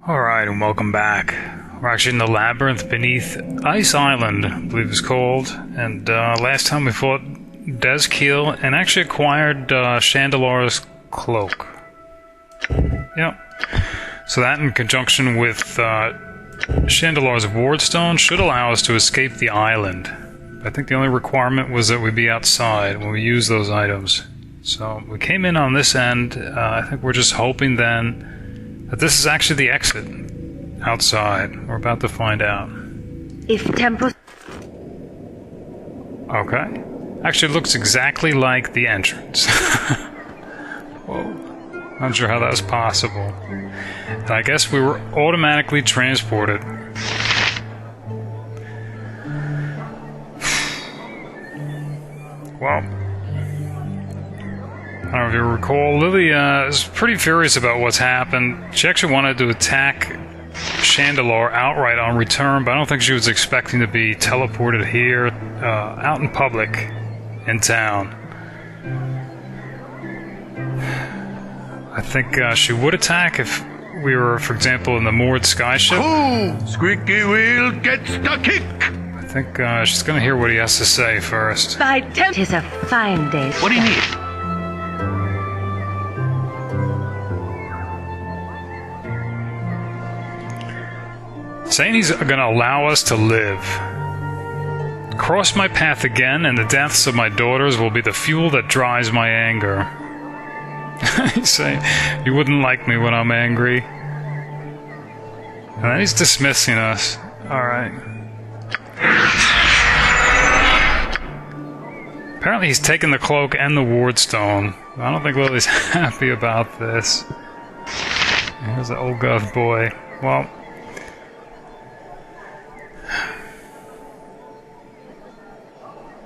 Alright, and welcome back. We're actually in the labyrinth beneath Ice Island, I believe it's called. And last time we fought Delsvirftanyon and actually acquired Shandalar's Cloak. Yep. So that in conjunction with Shandalar's Wardstone should allow us to escape the island. I think the only requirement was that we be outside when we use those items. So we came in on this end. I think we're just hoping then that this is actually the exit outside. We're about to find out. If tempo... Okay. Actually looks exactly like the entrance. Whoa. Not sure how that was possible. And I guess we were automatically transported. Well, I don't know if you recall, Lilly is pretty furious about what's happened. She actually wanted to attack Shandalar outright on return, but I don't think she was expecting to be teleported here, out in public, in town. I think she would attack if we were, for example, in the moored skyship. Who? Squeaky wheel gets the kick! I think she's gonna hear what he has to say first. By temp... 'Tis a fine day. What do you need? Saying he's gonna allow us to live. Cross my path again, and the deaths of my daughters will be the fuel that drives my anger. He's saying you wouldn't like me when I'm angry. And then he's dismissing us. Alright. Apparently he's taken the cloak and the wardstone. I don't think Lily's happy about this. Here's the Ulgoth boy. Well...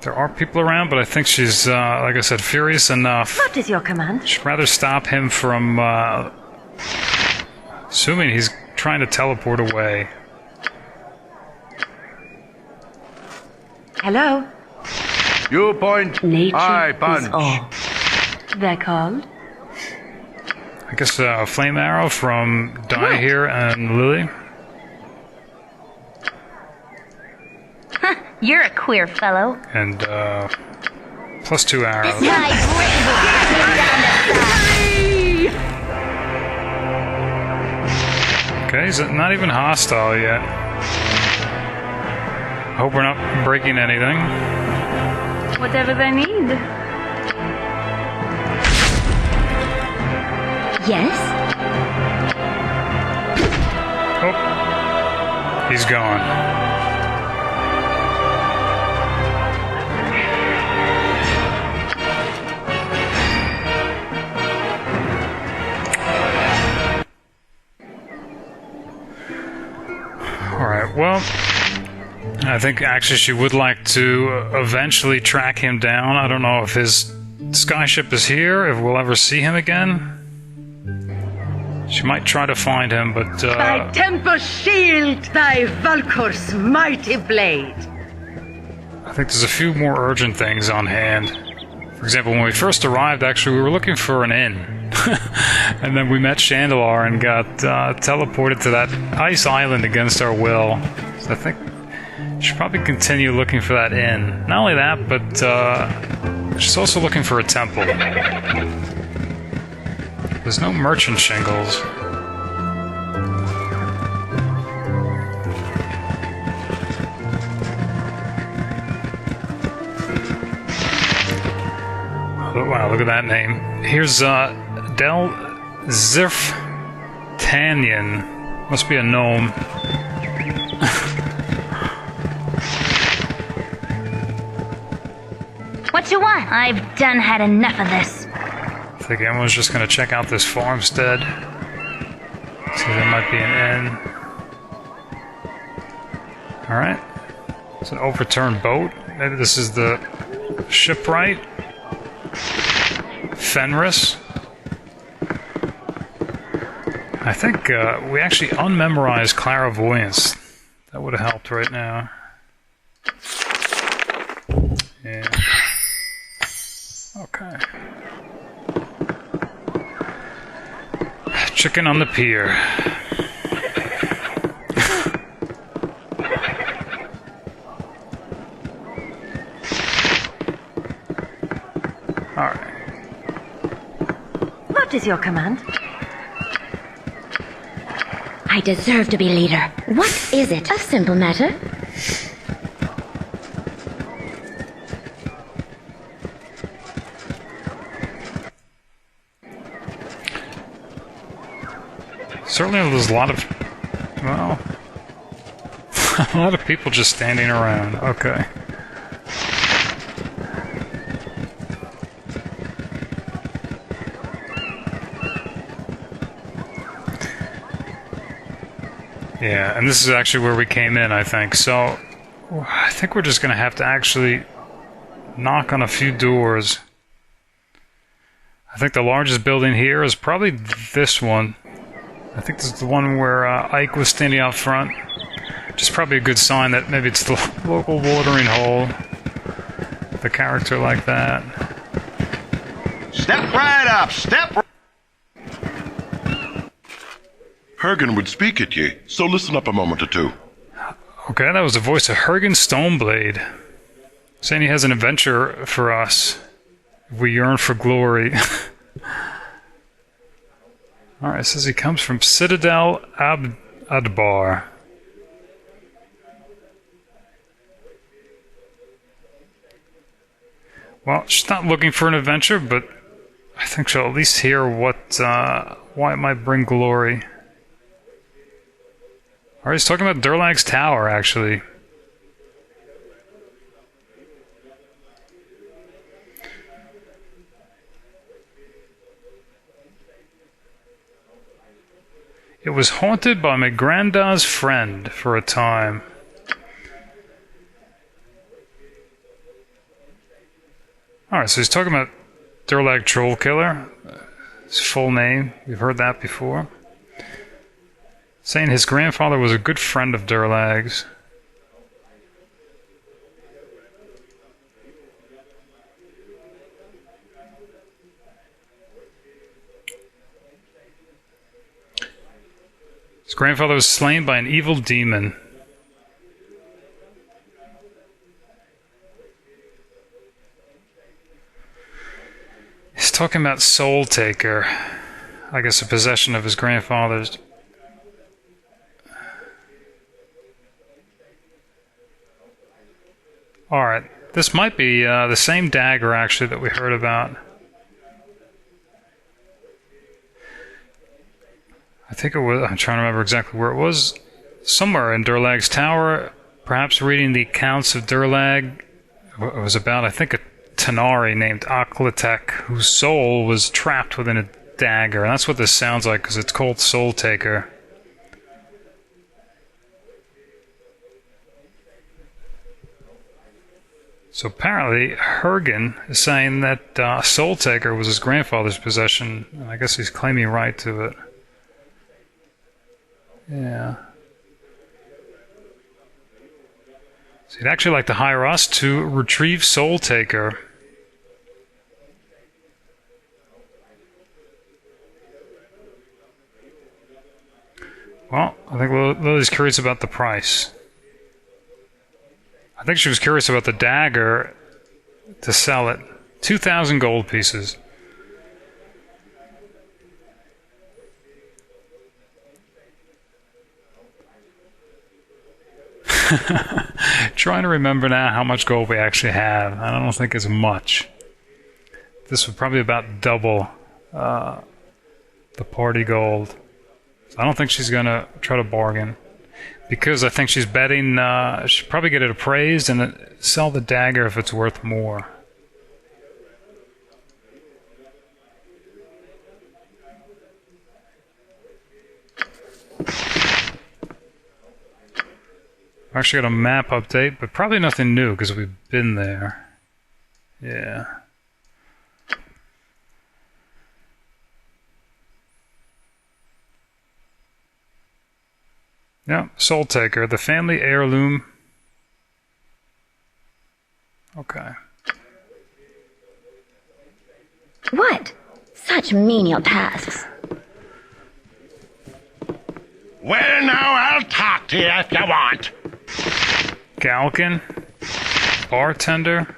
there are people around, but I think she's, like I said, furious enough. What is your command? She'd rather stop him from, assuming he's trying to teleport away. Hello? You point, Nature I punch. is all. They're called? I guess a flame arrow from Di here and Lilly. You're a queer fellow. And, +2 arrows. Okay, he's not even hostile yet. Hope we're not breaking anything. Whatever they need. Yes? Oh. He's gone. Alright, well, I think actually she would like to eventually track him down. I don't know if his skyship is here, if we'll ever see him again. She might try to find him, but By tempo shield thy Valkor's mighty blade. I think there's a few more urgent things on hand. For example, when we first arrived, actually, we were looking for an inn. And then we met Shandalar and got teleported to that ice island against our will. So I think we should probably continue looking for that inn. Not only that, but she's also looking for a temple. There's no merchant shingles. Oh, wow, look at that name. Here's Delsvirftanyon. Must be a gnome. What you want? I've done had enough of this. I think everyone's just gonna check out this farmstead. See, there might be an inn. Alright. It's an overturned boat. Maybe this is the shipwright. Fenrus. I think we actually unmemorized clairvoyance. That would have helped right now. Yeah. Okay. Chicken on the pier. is your command? I deserve to be leader. What is it? A simple matter. Certainly there's a lot of, well, a lot of people just standing around. Okay. Yeah, and this is actually where we came in, I think. So, I think we're just going to have to actually knock on a few doors. I think the largest building here is probably this one. I think this is the one where Ike was standing out front. Which is probably a good sign that maybe it's the local watering hole. The character like that. Step right up, step. Hurgan would speak at ye, so listen up a moment or two. Okay, that was the voice of Hurgan Stoneblade. Saying he has an adventure for us. We yearn for glory. Alright, it says he comes from Citadel Adbar. Well, she's not looking for an adventure, but I think she'll at least hear what, why it might bring glory. Alright, he's talking about Durlag's tower, actually. It was haunted by my granddad's friend for a time. Alright, so he's talking about Durlag Trollkiller. His full name, we've heard that before. Saying his grandfather was a good friend of Durlag's. His grandfather was slain by an evil demon. He's talking about Soultaker. I guess a possession of his grandfather's. Alright, this might be the same dagger actually that we heard about. I think it was, I'm trying to remember exactly where it was. Somewhere in Durlag's tower, perhaps reading the accounts of Durlag. It was about, I think, a Tanari named Aklatek, whose soul was trapped within a dagger. And that's what this sounds like, because it's called Soultaker. So apparently, Hurgan is saying that Soultaker was his grandfather's possession, and I guess he's claiming right to it. Yeah. So he'd actually like to hire us to retrieve Soultaker. Well, I think Lily's curious about the price. I think she was curious about the dagger to sell it. 2,000 gold pieces. Trying to remember now how much gold we actually have. I don't think it's much. This would probably about double the party gold. So I don't think she's going to try to bargain. Because I think she's betting she'll probably get it appraised and then sell the dagger if it's worth more. Actually got a map update, but probably nothing new because we've been there. Yeah. Yeah, Soultaker, the family heirloom. Okay. What? Such menial tasks. Well, now I'll talk to you if you want. Galken, bartender.